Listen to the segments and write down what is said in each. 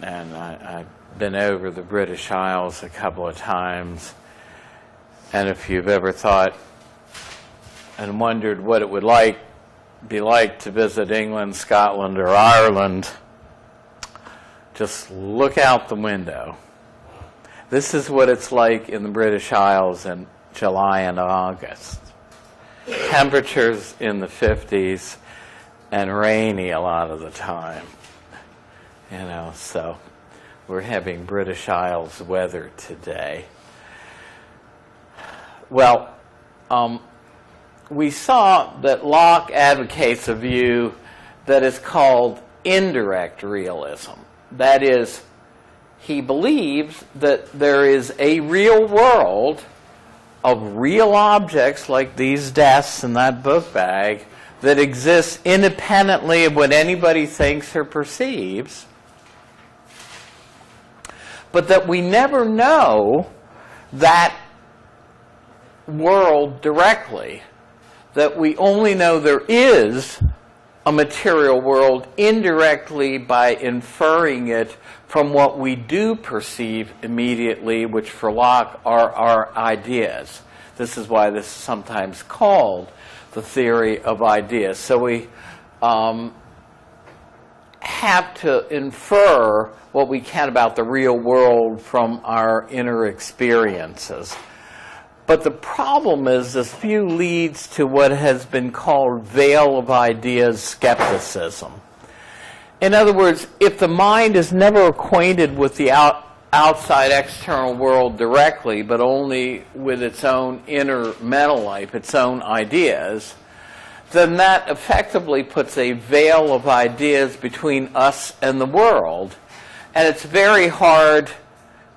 and I've been over the British Isles a couple of times, and if you've ever thought and wondered what it would be like to visit England, Scotland, or Ireland, just look out the window. This is what it's like in the British Isles in July and August. Temperatures in the 50s and rainy a lot of the time. You know, so we're having British Isles weather today. Well, we saw that Locke advocates a view that is called indirect realism. That is, he believes that there is a real world of real objects like these desks and that book bag that exists independently of what anybody thinks or perceives, but that we never know that world directly, that we only know there is a material world indirectly by inferring it from what we do perceive immediately, which for Locke are our ideas. This is why this is sometimes called the theory of ideas. So we have to infer what we can about the real world from our inner experiences. But the problem is this view leads to what has been called veil of ideas skepticism. In other words, if the mind is never acquainted with the outside external world directly, but only with its own inner mental life, its own ideas, then that effectively puts a veil of ideas between us and the world. And it's very hard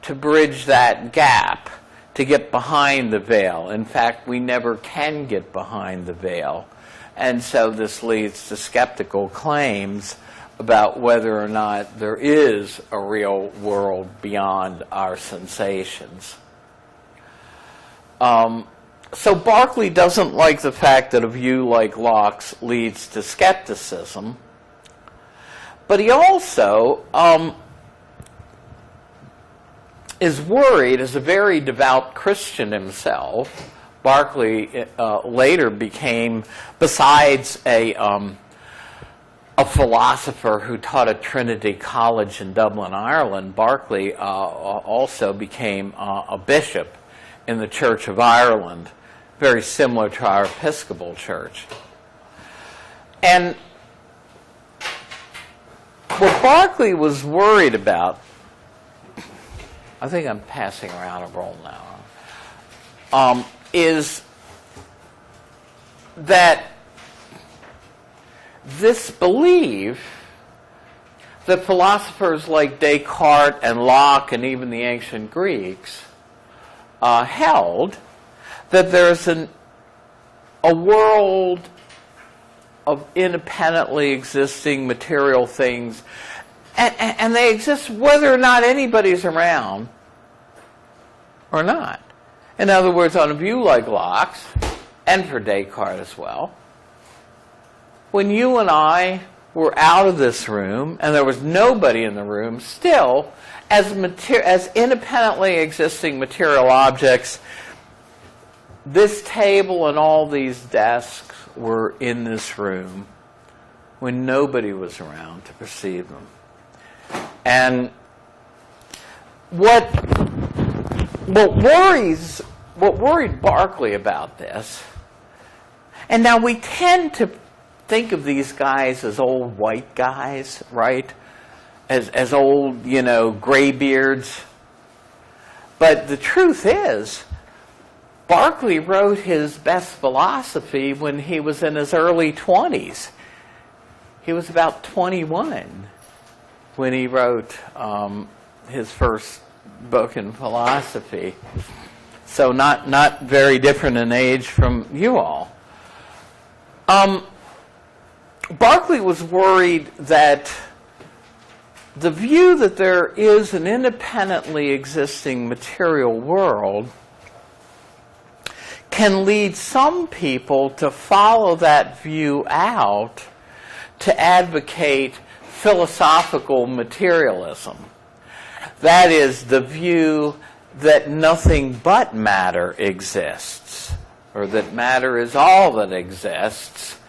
to bridge that gap, to get behind the veil. In fact, we never can get behind the veil. And so this leads to skeptical claims about whether or not there is a real world beyond our sensations. So Berkeley doesn't like the fact that a view like Locke's leads to skepticism, but he also is worried, as a very devout Christian himself. Berkeley later became, besides a philosopher who taught at Trinity College in Dublin, Ireland, Berkeley also became a bishop in the Church of Ireland, very similar to our Episcopal Church. And what Berkeley was worried about, I think I'm passing around a roll now, is that this belief that philosophers like Descartes and Locke and even the ancient Greeks held, that there's a world of independently existing material things, and they exist whether or not anybody's around or not. In other words, on a view like Locke's, and for Descartes as well, when you and I were out of this room and there was nobody in the room, still, as independently existing material objects, this table and all these desks were in this room when nobody was around to perceive them. And what worried Berkeley about this, and now we tend to think of these guys as old white guys, right? As old, graybeards. But the truth is, Berkeley wrote his best philosophy when he was in his early 20s. He was about 21 when he wrote his first book in philosophy. So not very different in age from you all. Berkeley was worried that the view that there is an independently existing material world can lead some people to follow that view out to advocate philosophical materialism. That is the view that nothing but matter exists, or that matter is all that exists.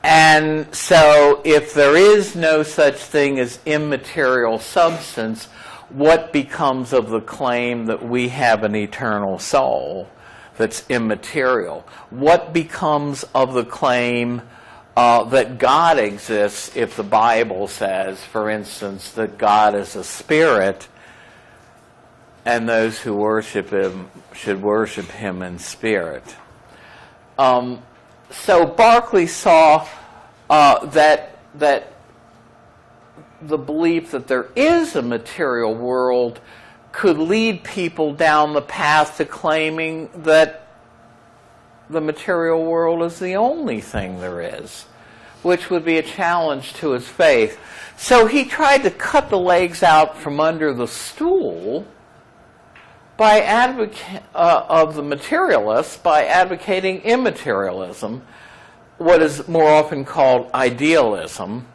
And so if there is no such thing as immaterial substance, what becomes of the claim that we have an eternal soul that's immaterial? What becomes of the claim that God exists if the Bible says, for instance, that God is a spirit and those who worship him should worship him in spirit? So Berkeley saw that the belief that there is a material world could lead people down the path to claiming that the material world is the only thing there is, which would be a challenge to his faith. So he tried to cut the legs out from under the stool by of the materialists by advocating immaterialism, what is more often called idealism.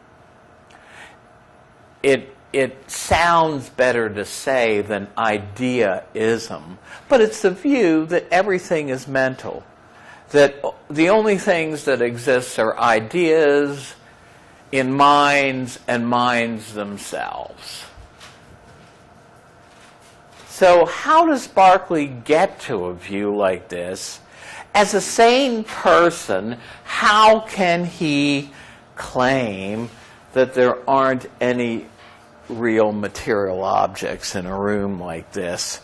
It sounds better to say than ideaism, but it's the view that everything is mental, that the only things that exist are ideas in minds and minds themselves. So how does Berkeley get to a view like this? As a sane person, how can he claim that there aren't any real material objects in a room like this?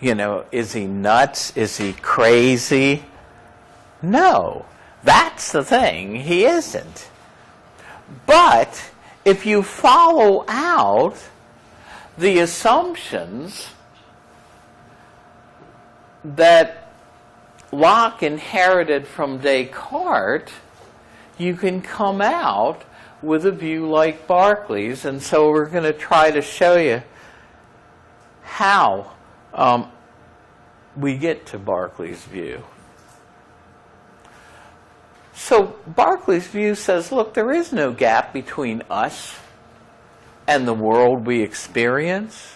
You know, is he nuts? Is he crazy? No, that's the thing. He isn't. But if you follow out the assumptions that Locke inherited from Descartes, you can come out with a view like Berkeley's. And so we're going to try to show you how we get to Berkeley's view. So Berkeley's view says, look, there is no gap between us and the world we experience.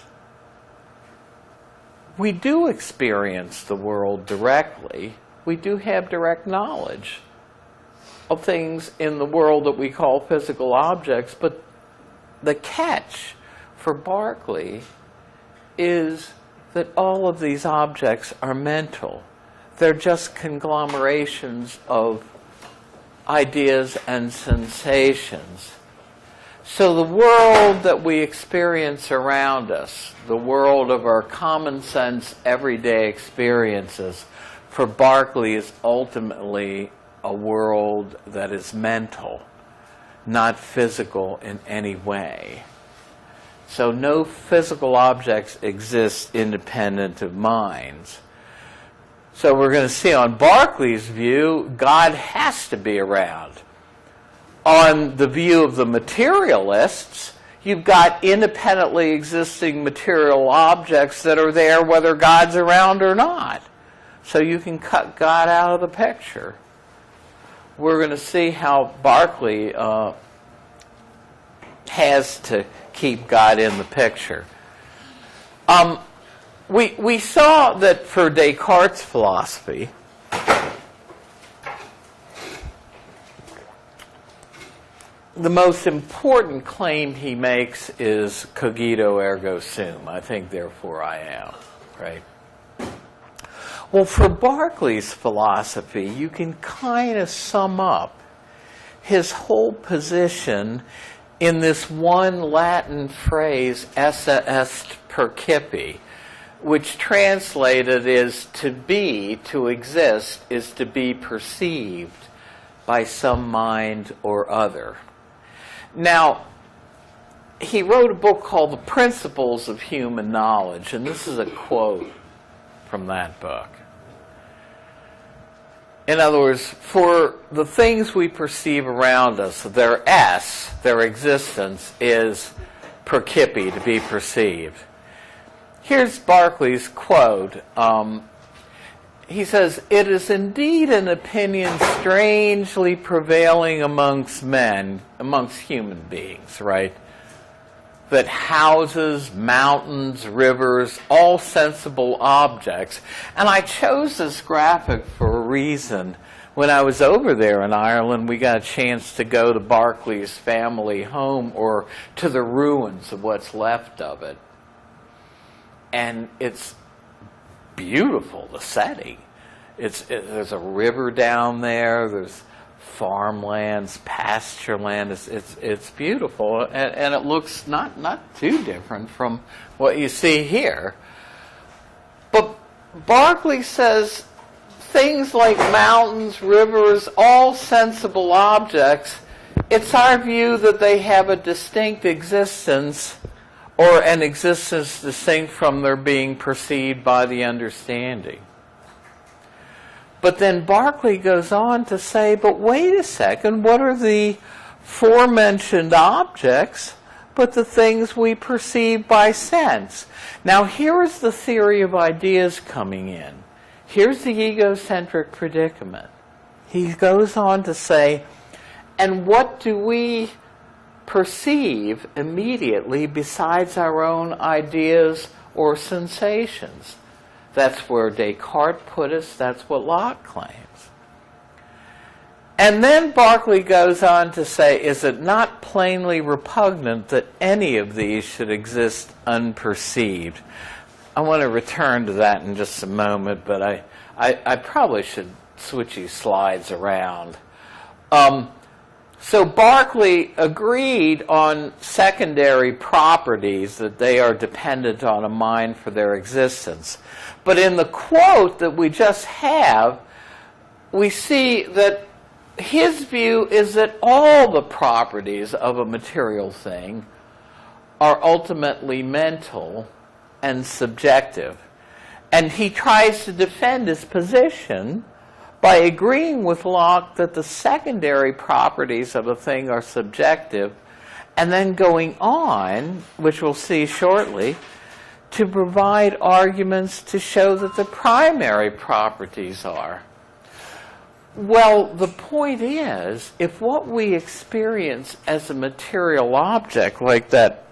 We do experience the world directly. We do have direct knowledge of things in the world that we call physical objects, but the catch for Berkeley is that all of these objects are mental. They're just conglomerations of ideas and sensations. So the world that we experience around us, the world of our common sense everyday experiences, for Berkeley is ultimately a world that is mental, not physical in any way. So no physical objects exist independent of minds. So we're going to see on Berkeley's view, God has to be around. On the view of the materialists, you've got independently existing material objects that are there whether God's around or not. So you can cut God out of the picture. We're going to see how Berkeley has to keep God in the picture. We saw that for Descartes' philosophy, the most important claim he makes is cogito ergo sum. I think, therefore I am. Right? Well, for Berkeley's philosophy, you can kind of sum up his whole position in this one Latin phrase, esse est percipi, which translated is to be, to exist, is to be perceived by some mind or other. Now, he wrote a book called The Principles of Human Knowledge, and this is a quote from that book. In other words, for the things we perceive around us, their their existence, is percipi, to be perceived. Here's Berkeley's quote. he says, it is indeed an opinion strangely prevailing amongst men, amongst human beings, right? That houses, mountains, rivers, all sensible objects. And I chose this graphic for a reason. When I was over there in Ireland, we got a chance to go to Berkeley's family home, or to the ruins of what's left of it. And it's beautiful, the setting. There's a river down there, there's farmlands, pasture land. It's beautiful, and it looks not too different from what you see here. But Berkeley says things like mountains, rivers, all sensible objects, it's our view that they have a distinct existence, or an existence distinct from their being perceived by the understanding. But then Berkeley goes on to say, but wait a second, what are the aforementioned objects but the things we perceive by sense? Now here is the theory of ideas coming in. Here's the egocentric predicament. He goes on to say, and what do we perceive immediately besides our own ideas or sensations? That's where Descartes put us. That's what Locke claims. And then Berkeley goes on to say, is it not plainly repugnant that any of these should exist unperceived? I want to return to that in just a moment, but I probably should switch these slides around. So Berkeley agreed on secondary properties, that they are dependent on a mind for their existence. But in the quote that we just have, we see that his view is that all the properties of a material thing are ultimately mental and subjective. And he tries to defend his position by agreeing with Locke that the secondary properties of a thing are subjective, and then going on, which we'll see shortly, to provide arguments to show that the primary properties are. Well, the point is, if what we experience as a material object, like that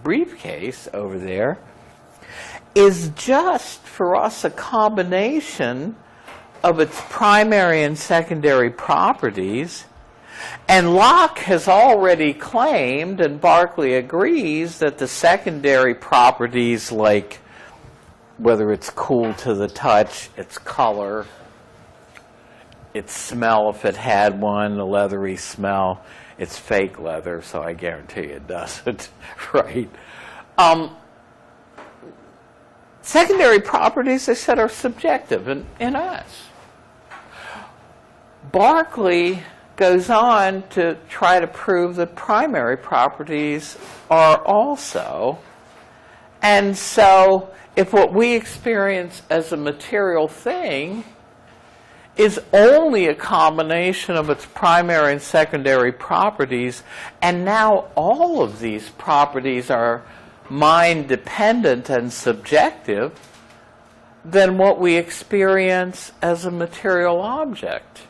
briefcase over there, is just for us a combination of its primary and secondary properties, and Locke has already claimed, and Berkeley agrees, that the secondary properties, like whether it's cool to the touch, its color, its smell if it had one, the leathery smell, it's fake leather, so I guarantee it doesn't, right? Secondary properties, I said, are subjective in us. Berkeley goes on to try to prove that primary properties are also. And so if what we experience as a material thing is only a combination of its primary and secondary properties, and now all of these properties are mind-dependent and subjective, then what we experience as a material object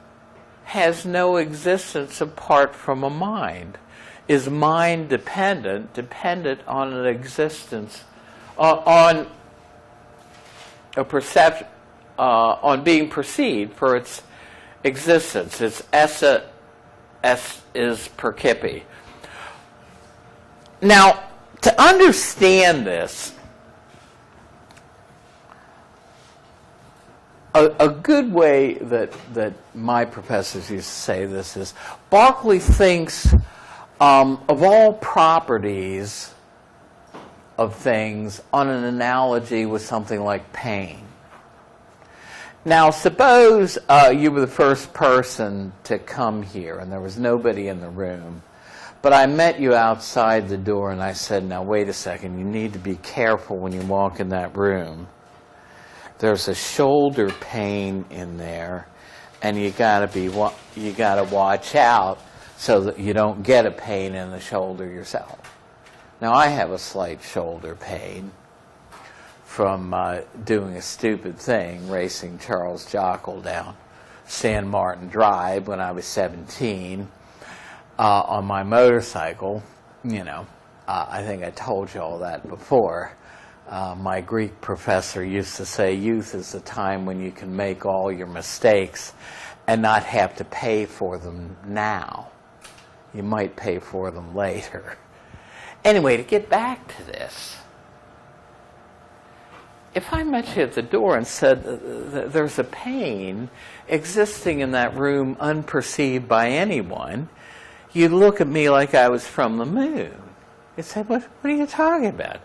has no existence apart from a mind, is mind-dependent, dependent on an existence, on a perception, on being perceived for its existence. Its esse is percipi. Now, to understand this, a good way that my professors used to say this is, Berkeley thinks of all properties of things on an analogy with something like pain. Now, suppose you were the first person to come here and there was nobody in the room, but I met you outside the door and I said, now wait a second, you need to be careful when you walk in that room. There's a shoulder pain in there, and you gotta watch out so that you don't get a pain in the shoulder yourself. Now I have a slight shoulder pain. from doing a stupid thing, racing Charles Jockle down San Martin Drive when I was 17 on my motorcycle. You know, I think I told you all that before. My Greek professor used to say youth is the time when you can make all your mistakes and not have to pay for them now. You might pay for them later. Anyway, to get back to this, if I met you at the door and said there's a pain existing in that room unperceived by anyone, you'd look at me like I was from the moon. You'd say, what are you talking about?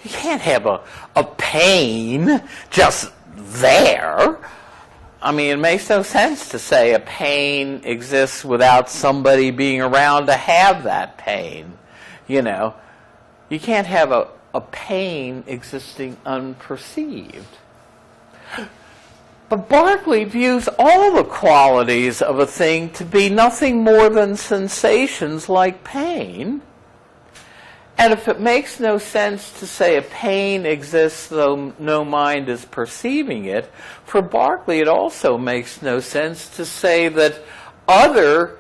You can't have a pain just there. I mean, it makes no sense to say a pain exists without somebody being around to have that pain. You know, you can't have a pain existing unperceived. But Berkeley views all the qualities of a thing to be nothing more than sensations like pain. And if it makes no sense to say a pain exists though no mind is perceiving it, for Berkeley it also makes no sense to say that other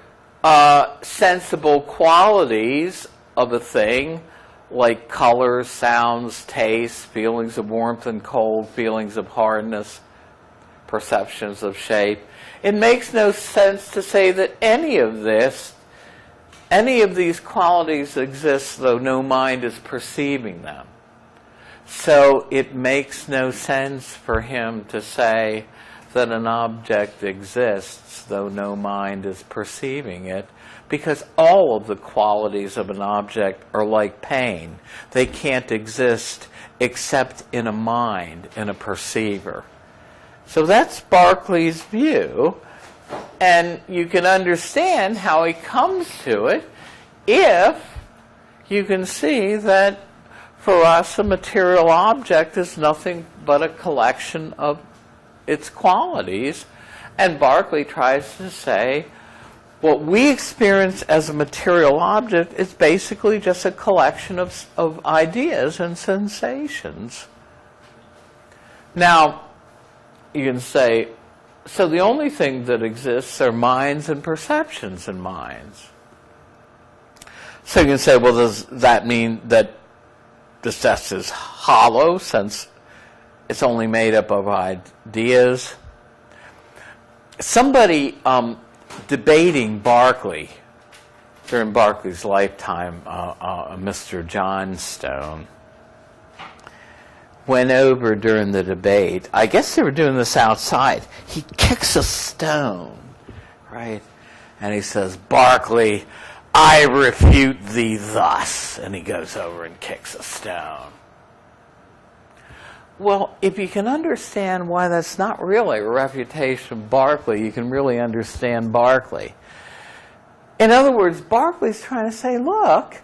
sensible qualities of a thing, like colors, sounds, tastes, feelings of warmth and cold, feelings of hardness, perceptions of shape, it makes no sense to say that any of these qualities exist though no mind is perceiving them. So it makes no sense for him to say that an object exists though no mind is perceiving it, because all of the qualities of an object are like pain. They can't exist except in a mind, in a perceiver. So that's Berkeley's view. And you can understand how he comes to it if you can see that for us a material object is nothing but a collection of its qualities. And Berkeley tries to say what we experience as a material object is basically just a collection of ideas and sensations. Now, you can say, so the only thing that exists are minds and perceptions in minds. So you can say, well, does that mean that the test is hollow since it's only made up of ideas? Somebody debating Berkeley during Berkeley's lifetime, Mr. Johnstone, went over during the debate. I guess they were doing this outside. He kicks a stone, right? And he says, Berkeley, I refute thee thus. And he goes over and kicks a stone. Well, if you can understand why that's not really a refutation of Berkeley, you can really understand Berkeley. In other words, Berkeley's trying to say, look,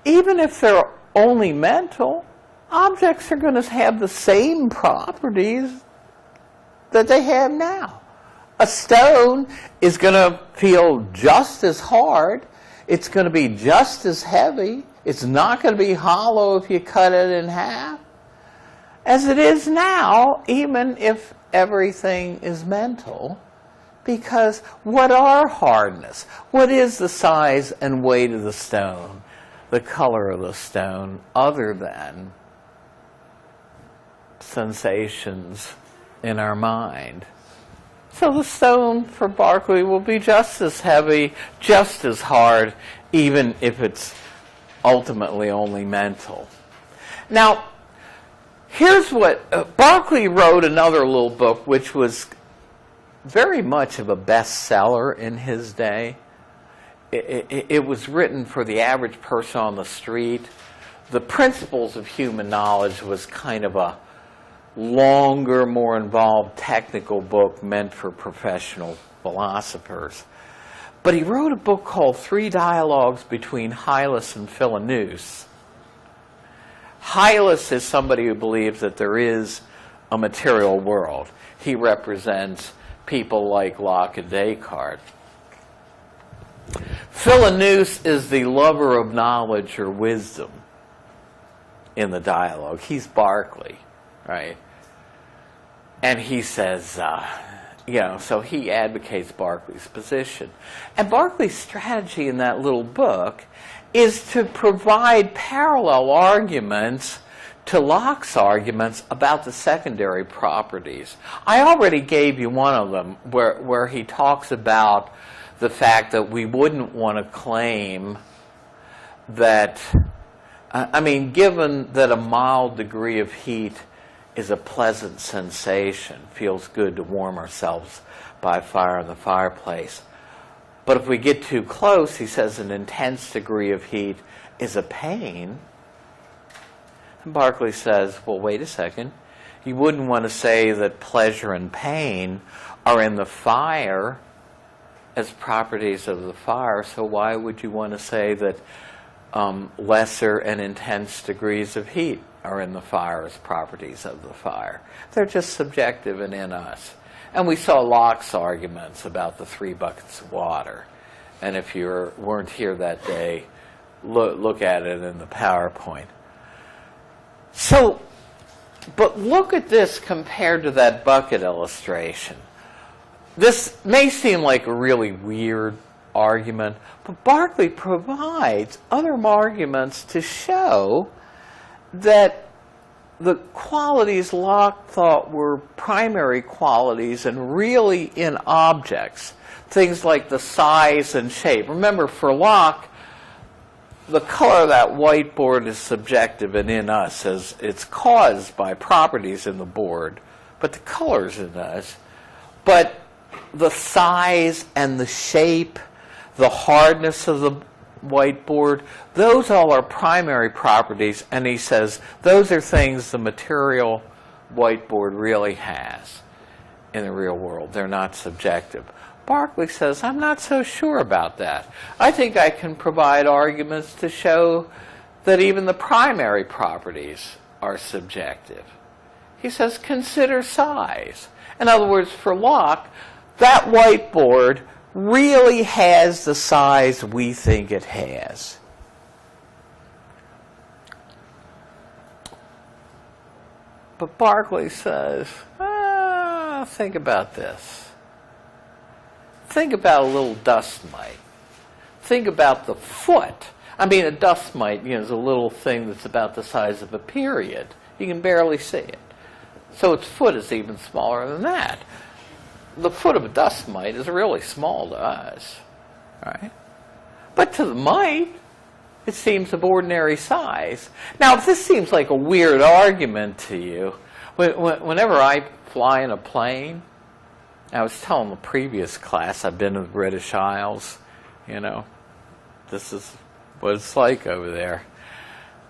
even if they're only mental, objects are going to have the same properties that they have now. A stone is going to feel just as hard. It's going to be just as heavy. It's not going to be hollow if you cut it in half as it is now, even if everything is mental. Because what are hardness? What is the size and weight of the stone, the color of the stone, other than sensations in our mind? So the stone for Berkeley will be just as heavy, just as hard, even if it's ultimately only mental. Now, here's what Berkeley wrote another little book which was very much of a bestseller in his day. It was written for the average person on the street. The Principles of Human Knowledge was kind of a longer, more involved technical book meant for professional philosophers. But he wrote a book called Three Dialogues Between Hylas and Philanus. Hylas is somebody who believes that there is a material world. He represents people like Locke and Descartes. Philanus is the lover of knowledge or wisdom in the dialogue. He's Berkeley. right? And he says, you know, so he advocates Berkeley's position. And Berkeley's strategy in that little book is to provide parallel arguments to Locke's arguments about the secondary properties. I already gave you one of them where he talks about the fact that we wouldn't want to claim that, I mean, given that a mild degree of heat is a pleasant sensation, feels good to warm ourselves by a fire in the fireplace. But if we get too close, he says, an intense degree of heat is a pain. And Berkeley says, well, wait a second. You wouldn't want to say that pleasure and pain are in the fire as properties of the fire, so why would you want to say that lesser and intense degrees of heat are in the fire as properties of the fire? They're just subjective and in us. And we saw Locke's arguments about the 3 buckets of water. And if you weren't here that day, look at it in the PowerPoint. So, but look at this compared to that bucket illustration. This may seem like a really weird argument, but Berkeley provides other arguments to show that the qualities Locke thought were primary qualities and really in objects, things like the size and shape. Remember, for Locke, the color of that whiteboard is subjective and in us, as it's caused by properties in the board, but the color's in us. But the size and the shape, the hardness of the whiteboard, those all are primary properties, and he says those are things the material whiteboard really has in the real world. They're not subjective. Berkeley says, I'm not so sure about that. I think I can provide arguments to show that even the primary properties are subjective. He says, consider size. In other words, for Locke, that whiteboard really has the size we think it has. But Berkeley says, think about this. Think about a little dust mite. Think about the foot. I mean, a dust mite, is a little thing that's about the size of a period. You can barely see it. So its foot is even smaller than that. The foot of a dust mite is really small to us, right? But to the mite, it seems of ordinary size. Now, if this seems like a weird argument to you, whenever I fly in a plane, I was telling the previous class, I've been to the British Isles, this is what it's like over there.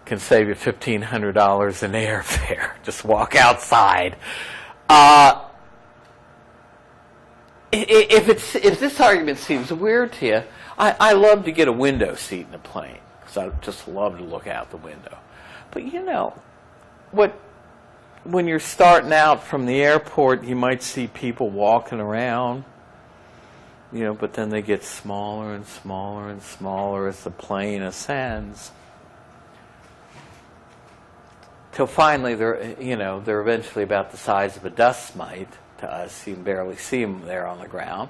Can save you $1,500 in airfare. Just walk outside. If this argument seems weird to you, I love to get a window seat in a plane because I just love to look out the window. But when you're starting out from the airport, you might see people walking around, but then they get smaller and smaller and smaller as the plane ascends. Till finally, they're eventually about the size of a dust mite to us. You can barely see them there on the ground.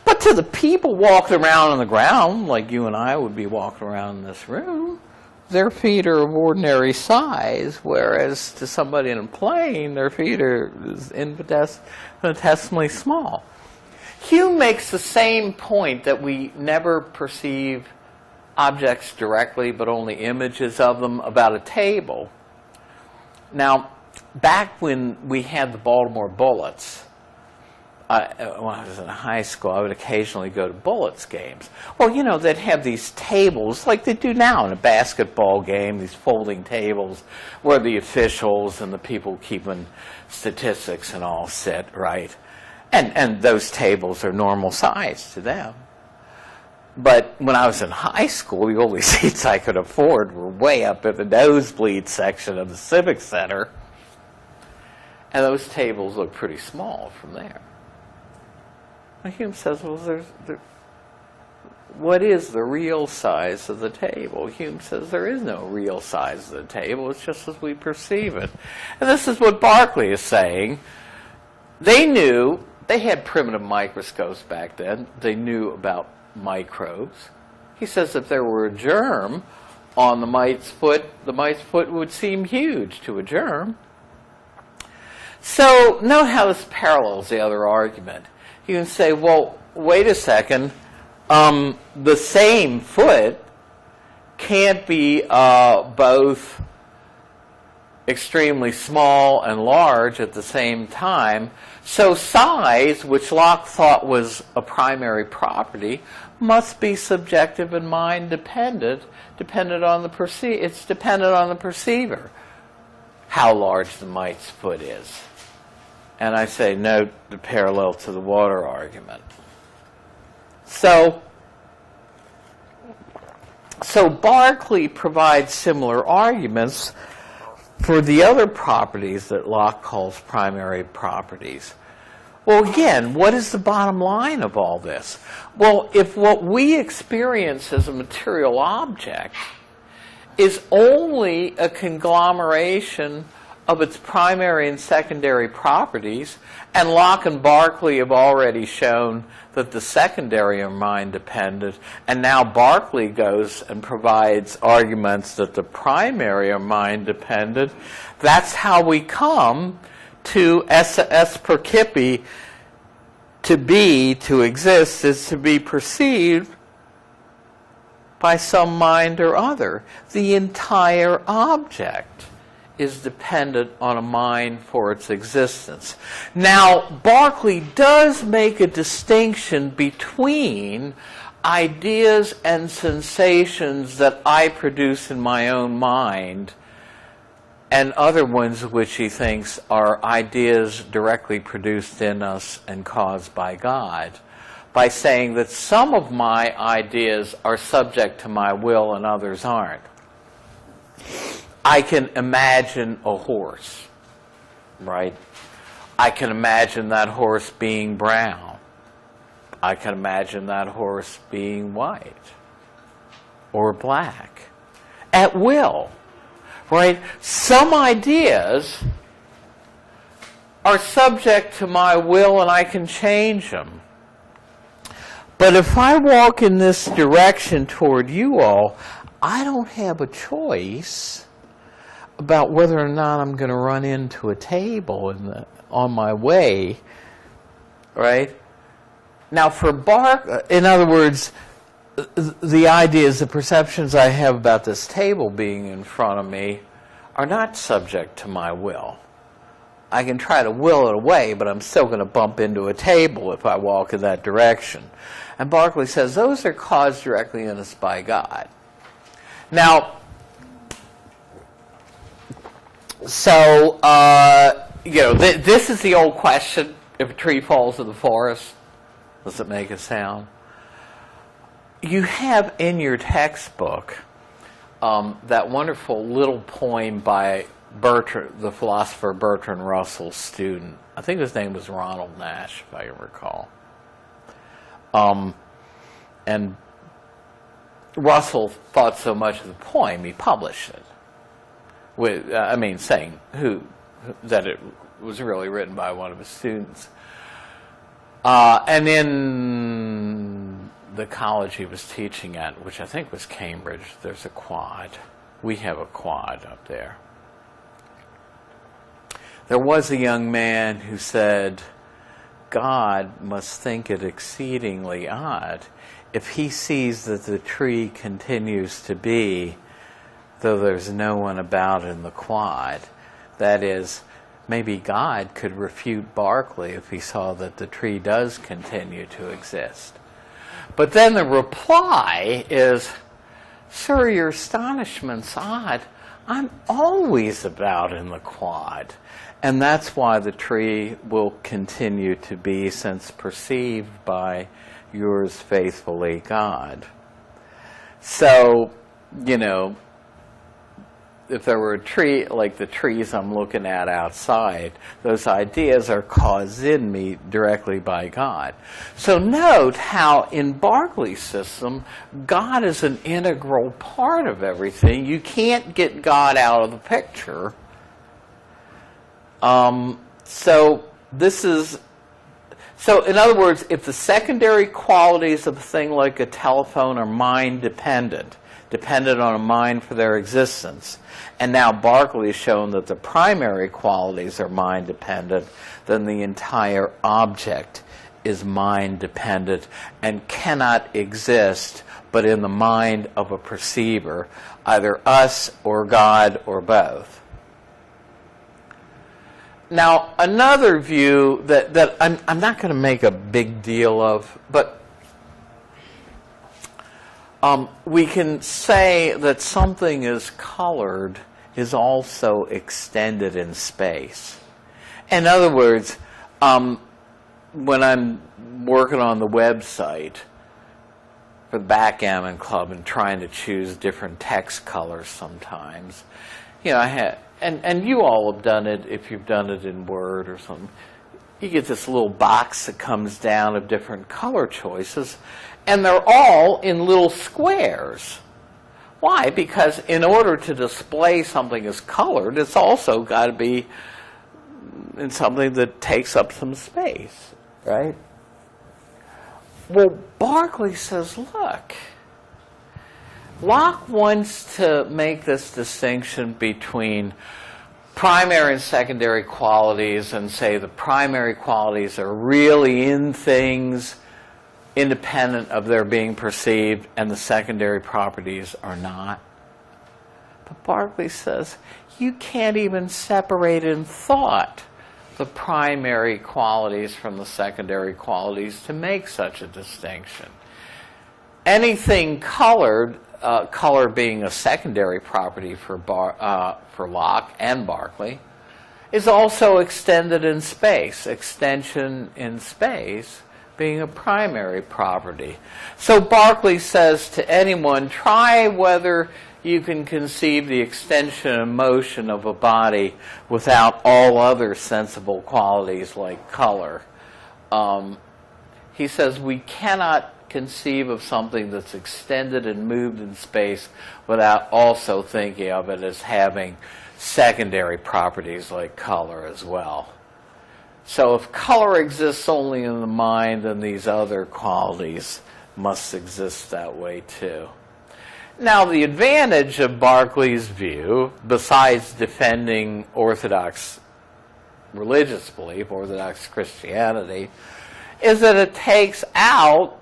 But to the people walking around on the ground, like you and I would be walking around in this room, their feet are of ordinary size, whereas to somebody in a plane, their feet are infinitesimally small. Hume makes the same point that we never perceive objects directly, but only images of them about a table. Now, back when we had the Baltimore Bullets, when I was in high school, I would occasionally go to Bullets games. Well, they'd have these tables like they do now in a basketball game, these folding tables where the officials and the people keeping statistics and all sit, right? And those tables are normal size to them. But when I was in high school, the only seats I could afford were way up in the nosebleed section of the Civic Center. And those tables look pretty small from there. And Hume says, well, what is the real size of the table? Hume says there is no real size of the table. It's just as we perceive it. And this is what Berkeley is saying. They knew, they had primitive microscopes back then. They knew about microbes. He says if there were a germ on the mite's foot would seem huge to a germ. So note how this parallels the other argument. You can say, well, wait a second. The same foot can't be both extremely small and large at the same time. So size, which Locke thought was a primary property, must be subjective and mind dependent. It's dependent on the perceiver, how large the mite's foot is. And I say, note the parallel to the water argument. So Berkeley provides similar arguments for the other properties that Locke calls primary properties. Well, again, what is the bottom line of all this? Well, if what we experience as a material object is only a conglomeration of its primary and secondary properties, and Locke and Berkeley have already shown that the secondary are mind-dependent, and now Berkeley goes and provides arguments that the primary are mind-dependent, that's how we come to S per Kippy. To be, to exist, is to be perceived by some mind or other. The entire object is dependent on a mind for its existence. Now, Berkeley does make a distinction between ideas and sensations that I produce in my own mind and other ones which he thinks are ideas directly produced in us and caused by God, by saying that some of my ideas are subject to my will and others aren't. I can imagine a horse, right? I can imagine that horse being brown. I can imagine that horse being white or black at will, right? Some ideas are subject to my will and I can change them. But if I walk in this direction toward you all, I don't have a choice about whether or not I'm going to run into a table on my way, right? Now, for in other words, the ideas, the perceptions I have about this table being in front of me are not subject to my will. I can try to will it away, but I'm still going to bump into a table if I walk in that direction. And Berkeley says those are caused directly in us by God. Now, so, this is the old question. If a tree falls in the forest, does it make a sound? You have in your textbook that wonderful little poem by the philosopher Bertrand Russell's student. I think his name was Ronald Nash, if I can recall. And Russell thought so much of the poem, he published it. Saying that it was really written by one of his students. And in the college he was teaching at, which I think was Cambridge, there's a quad. We have a quad up there. There was a young man who said, God must think it exceedingly odd if he sees that the tree continues to be, though there's no one about in the quad. That is, maybe God could refute Berkeley if he saw that the tree does continue to exist. But then the reply is, sir, your astonishment's odd. I'm always about in the quad. And that's why the tree will continue to be, since perceived by yours faithfully, God. So, if there were a tree, like the trees I'm looking at outside, those ideas are caused in me directly by God. So note how in Berkeley's system, God is an integral part of everything. You can't get God out of the picture. So in other words, if the secondary qualities of a thing like a telephone are mind dependent on a mind for their existence, and now Berkeley has shown that the primary qualities are mind dependent, then the entire object is mind dependent and cannot exist but in the mind of a perceiver, either us or God or both. Now, another view that I'm not going to make a big deal of, but we can say that something is colored is also extended in space. In other words, when I'm working on the website for the Backgammon Club and trying to choose different text colors sometimes, you know, I had, and you all have done it if you've done it in Word or something. You get this little box that comes down of different color choices, and they're all in little squares. Why? Because in order to display something as colored, it's also got to be in something that takes up some space, right? Well, Berkeley says, look, Locke wants to make this distinction between primary and secondary qualities and say the primary qualities are really in things independent of their being perceived and the secondary properties are not. But Berkeley says you can't even separate in thought the primary qualities from the secondary qualities to make such a distinction. Anything colored, color being a secondary property for Locke and Berkeley, is also extended in space. Extension in space being a primary property. So Berkeley says to anyone, try whether you can conceive the extension and motion of a body without all other sensible qualities like color. He says we cannot conceive of something that's extended and moved in space without also thinking of it as having secondary properties like color as well. So if color exists only in the mind, then these other qualities must exist that way too. Now, the advantage of Berkeley's view, besides defending Orthodox religious belief, Orthodox Christianity, is that it takes out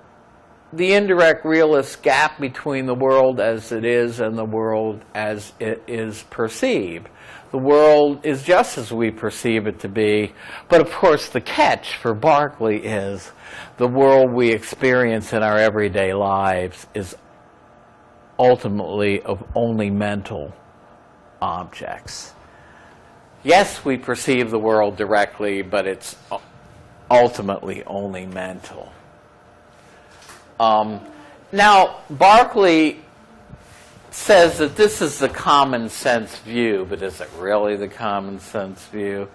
the indirect realist gap between the world as it is and the world as it is perceived. The world is just as we perceive it to be, but of course the catch for Berkeley is the world we experience in our everyday lives is ultimately of only mental objects. Yes, we perceive the world directly, but it's ultimately only mental. Now, Berkeley says that this is the common sense view, but is it really the common sense view?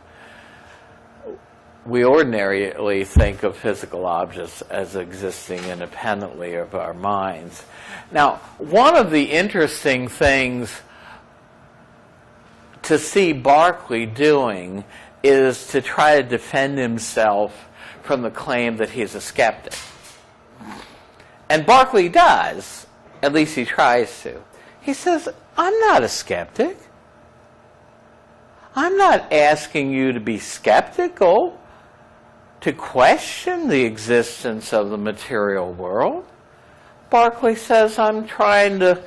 We ordinarily think of physical objects as existing independently of our minds. Now, one of the interesting things to see Berkeley doing is to try to defend himself from the claim that he's a skeptic. And Berkeley does, at least he tries to. He says, I'm not a skeptic. I'm not asking you to be skeptical, to question the existence of the material world. Berkeley says, I'm trying to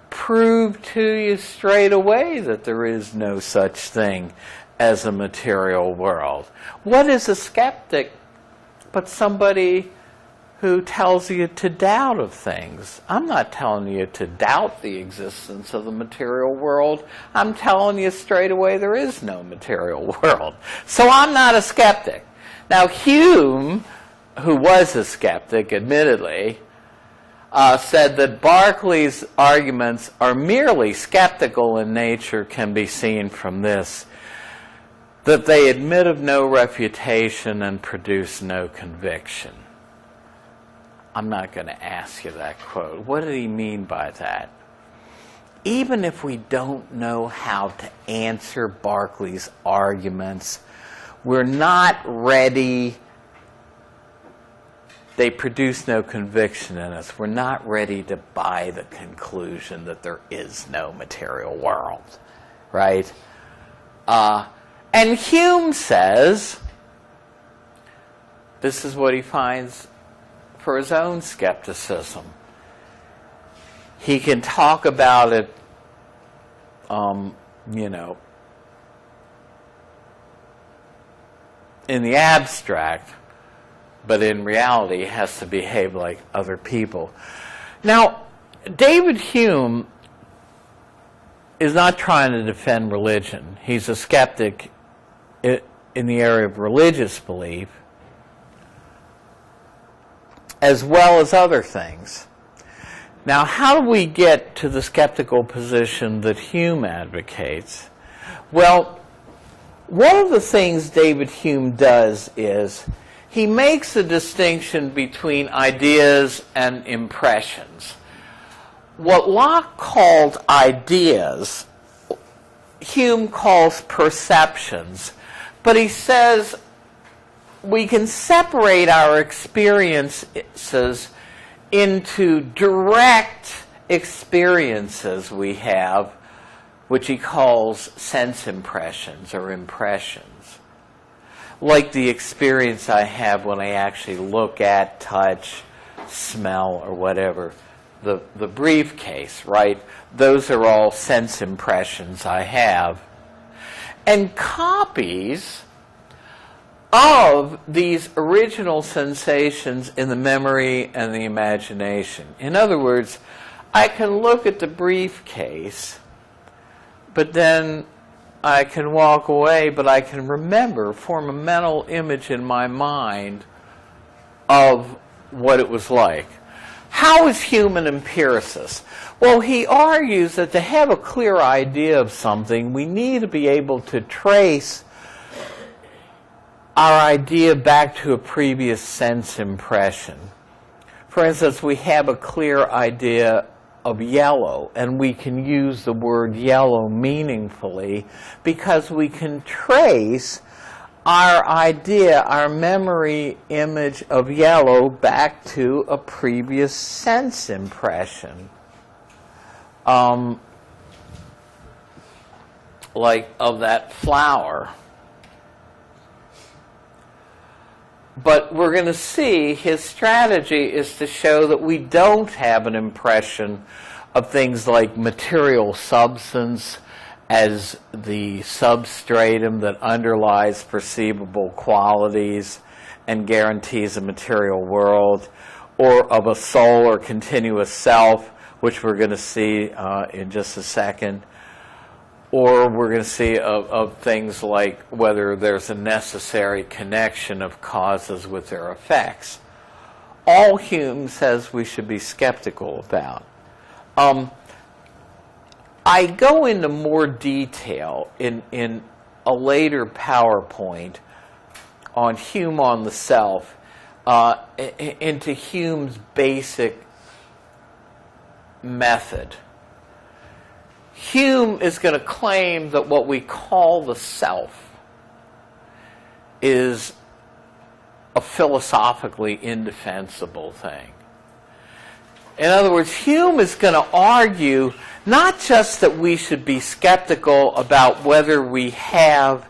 prove to you straight away that there is no such thing as a material world. What is a skeptic but somebody who tells you to doubt of things? I'm not telling you to doubt the existence of the material world. I'm telling you straight away there is no material world. So I'm not a skeptic. Now Hume, who was a skeptic, admittedly, said that Berkeley's arguments are merely skeptical in nature can be seen from this, that they admit of no refutation and produce no conviction. I'm not going to ask you that quote. What did he mean by that? Even if we don't know how to answer Berkeley's arguments, we're not ready. They produce no conviction in us. We're not ready to buy the conclusion that there is no material world, right? And Hume says, this is what he finds for his own skepticism. He can talk about it, in the abstract, but in reality, he has to behave like other people. Now, David Hume is not trying to defend religion. He's a skeptic in the area of religious belief, as well as other things. Now, how do we get to the skeptical position that Hume advocates? Well, one of the things David Hume does is he makes a distinction between ideas and impressions. What Locke called ideas, Hume calls perceptions, but he says we can separate our experiences into direct experiences we have, which he calls sense impressions or impressions. Like the experience I have when I actually look at, touch, smell, or whatever. The briefcase, right? Those are all sense impressions I have. And copies of these original sensations in the memory and the imagination. In other words, I can look at the briefcase, but then I can walk away, but I can remember, form a mental image in my mind of what it was like. How is Hume an empiricist? Well, he argues that to have a clear idea of something, we need to be able to trace our idea back to a previous sense impression. For instance, we have a clear idea of yellow, and we can use the word yellow meaningfully because we can trace our idea, our memory image of yellow back to a previous sense impression. Like of that flower. But we're going to see his strategy is to show that we don't have an impression of things like material substance as the substratum that underlies perceivable qualities and guarantees a material world, or of a soul or continuous self, which we're going to see in just a second. Or we're going to see of things like whether there's a necessary connection of causes with their effects. All Hume says we should be skeptical about. I go into more detail in a later PowerPoint on Hume on the self, into Hume's basic method. Hume is going to claim that what we call the self is a philosophically indefensible thing. In other words, Hume is going to argue not just that we should be skeptical about whether we have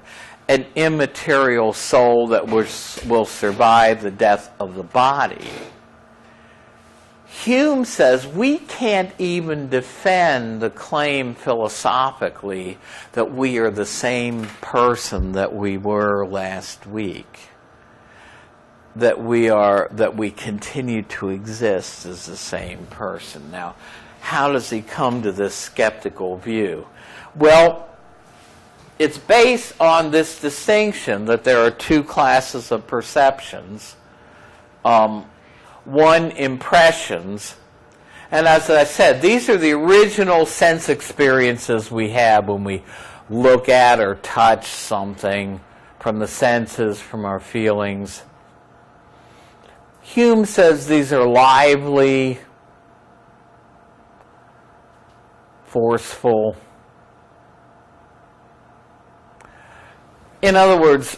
an immaterial soul that will survive the death of the body. Hume says we can't even defend the claim philosophically that we are the same person that we were last week. That we continue to exist as the same person. Now, how does he come to this skeptical view? Well, it's based on this distinction that there are two classes of perceptions. One, impressions, And as I said, these are the original sense experiences we have when we look at or touch something from the senses, from our feelings. Hume says these are lively, forceful. In other words,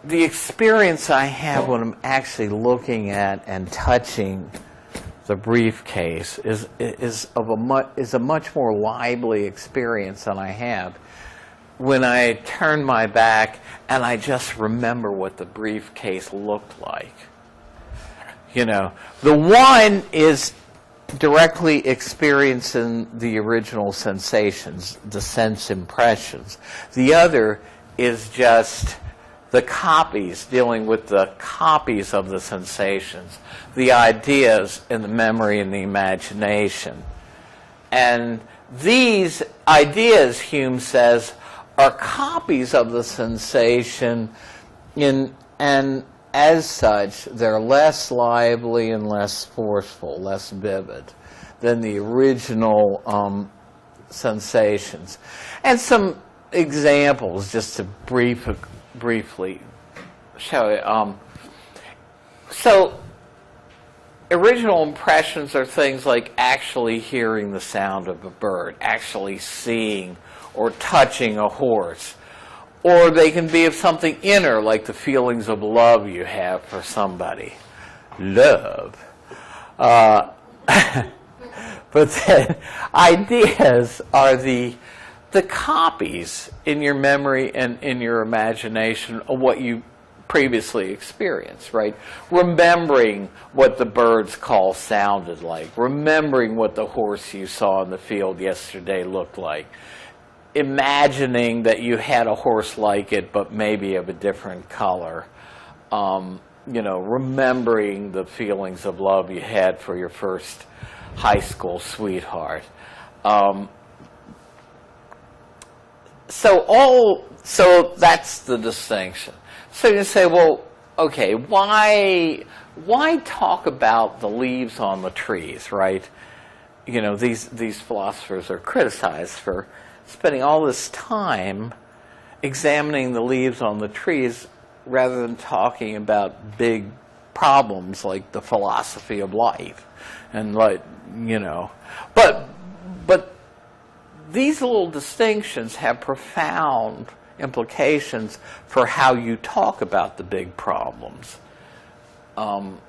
the experience I have when I'm actually looking at and touching the briefcase is a much more lively experience than I have when I turn my back and I just remember what the briefcase looked like. You know, the one is directly experiencing the original sensations, the sense impressions. The other is just the copies, dealing with the copies of the sensations, the ideas in the memory and the imagination. And these ideas, Hume says, are copies of the sensation, and as such, they're less lively and less forceful, less vivid than the original sensations. And some examples, just to briefly show you. So, original impressions are things like actually hearing the sound of a bird, actually seeing or touching a horse. Or they can be of something inner, like the feelings of love you have for somebody. Love. But then ideas are the copies in your memory and in your imagination of what you previously experienced, right? Remembering what the bird's call sounded like. Remembering what the horse you saw in the field yesterday looked like. Imagining that you had a horse like it, but maybe of a different color. You know, remembering the feelings of love you had for your first high school sweetheart. So that's the distinction. So you say, well, okay, why talk about the leaves on the trees, right? You know, these philosophers are criticized for spending all this time examining the leaves on the trees rather than talking about big problems like the philosophy of life and, like, you know, but these little distinctions have profound implications for how you talk about the big problems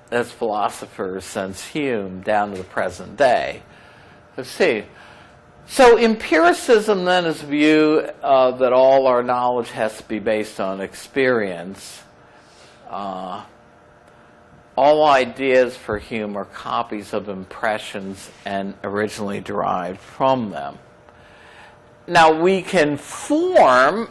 as philosophers since Hume down to the present day. Let's see. So empiricism then is a view that all our knowledge has to be based on experience. All ideas for Hume are copies of impressions and originally derived from them. Now we can form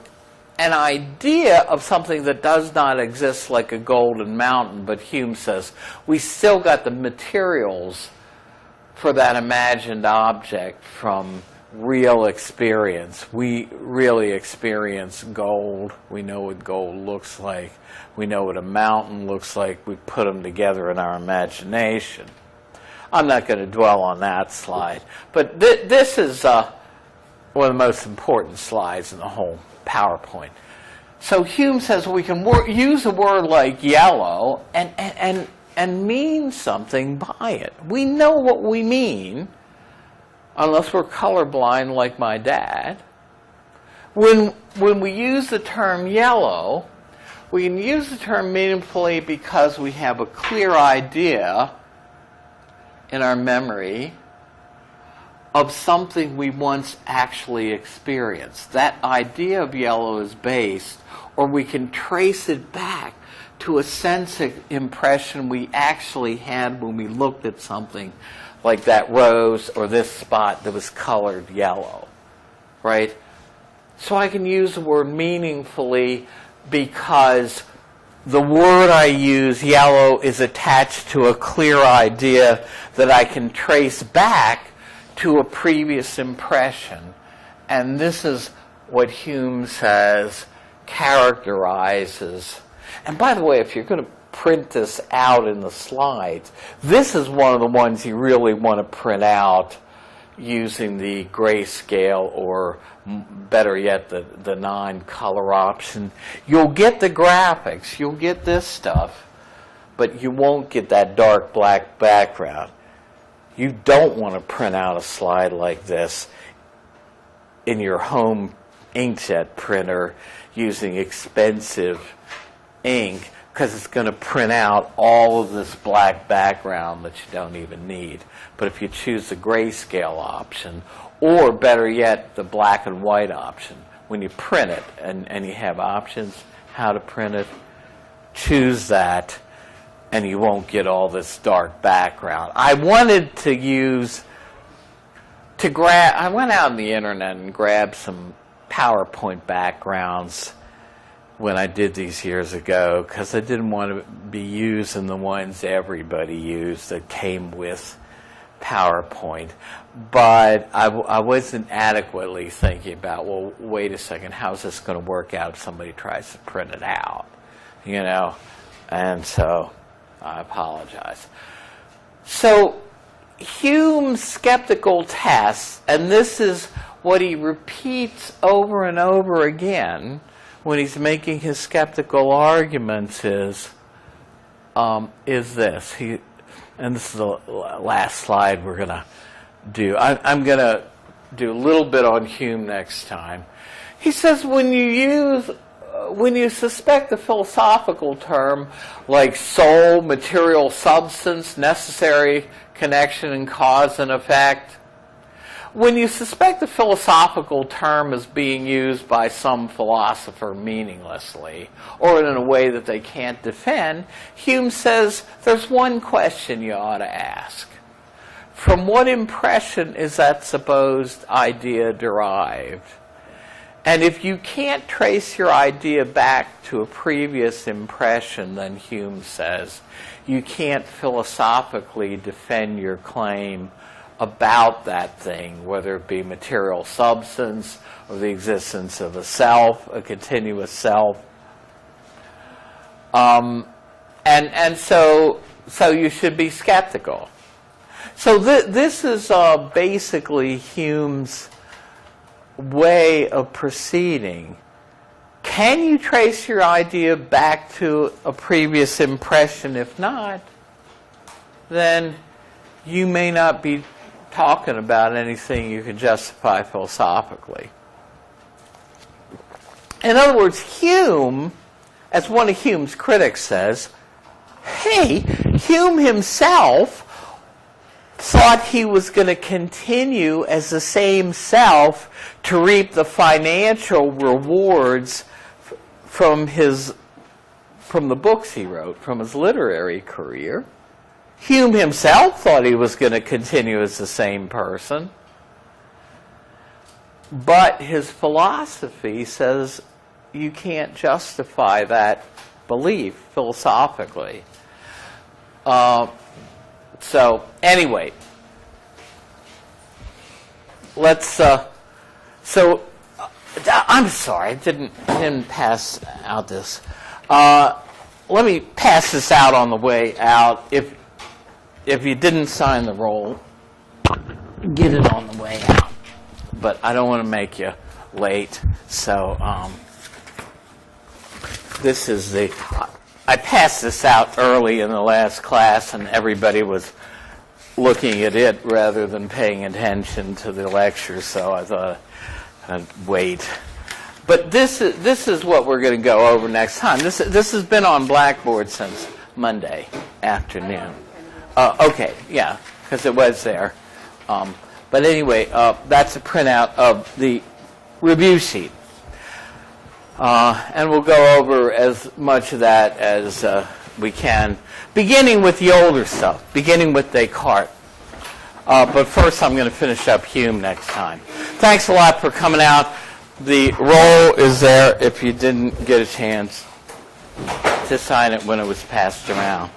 an idea of something that does not exist, like a golden mountain, but Hume says we still got the materials for that imagined object from real experience. We really experience gold. We know what gold looks like. We know what a mountain looks like. We put them together in our imagination. I'm not going to dwell on that slide, but this is one of the most important slides in the whole PowerPoint. So Hume says we can use a word like yellow and mean something by it. We know what we mean, unless we're colorblind like my dad. When we use the term yellow, we can use the term meaningfully because we have a clear idea in our memory of something we once actually experienced. That idea of yellow is based, or we can trace it back to a sense impression we actually had when we looked at something like that rose or this spot that was colored yellow, right? So I can use the word meaningfully because the word I use, yellow, is attached to a clear idea that I can trace back to a previous impression. And this is what Hume says characterizes. And by the way, if you're going to print this out in the slides. This is one of the ones you really want to print out using the grayscale, or better yet, the non-color option. You'll get the graphics, you'll get this stuff, but you won't get that dark black background. You don't want to print out a slide like this in your home inkjet printer using expensive ink, because it's going to print out all of this black background that you don't even need. But if you choose the grayscale option, or better yet, the black and white option, when you print it and you have options how to print it, choose that, and you won't get all this dark background. I wanted to I went out on the internet and grabbed some PowerPoint backgrounds when I did these years ago, because I didn't want to be using the ones everybody used that came with PowerPoint. But I wasn't adequately thinking about, well, wait a second, how's this going to work out if somebody tries to print it out? You know? And so I apologize. So Hume's skeptical test, and this is what he repeats over and over again when he's making his skeptical arguments, is this. And this is the last slide we're going to do. I'm going to do a little bit on Hume next time. He says when you suspect a philosophical term like soul, material substance, necessary connection and cause and effect, when you suspect a philosophical term is being used by some philosopher meaninglessly, or in a way that they can't defend, Hume says there's one question you ought to ask. From what impression is that supposed idea derived? And if you can't trace your idea back to a previous impression, then Hume says, you can't philosophically defend your claim about that thing, whether it be material substance or the existence of a self, a continuous self. And so you should be skeptical. So this is basically Hume's way of proceeding. Can you trace your idea back to a previous impression? If not, then you may not be talking about anything you can justify philosophically. In other words, Hume, as one of Hume's critics says, hey, Hume himself thought he was going to continue as the same self to reap the financial rewards from the books he wrote, from his literary career. Hume himself thought he was going to continue as the same person. But his philosophy says you can't justify that belief philosophically. So anyway, let's. I'm sorry, I didn't pass out this. Let me pass this out on the way out. If you didn't sign the roll, get it on the way out. But I don't want to make you late, so this is the. I passed this out early in the last class, and everybody was looking at it rather than paying attention to the lecture, so I thought I'd wait. But this is what we're going to go over next time. This has been on Blackboard since Monday afternoon. Okay, yeah, because it was there. But anyway, that's a printout of the review sheet. And we'll go over as much of that as we can, beginning with the older stuff, beginning with Descartes. But first I'm going to finish up Hume next time. Thanks a lot for coming out. The roll is there if you didn't get a chance to sign it when it was passed around.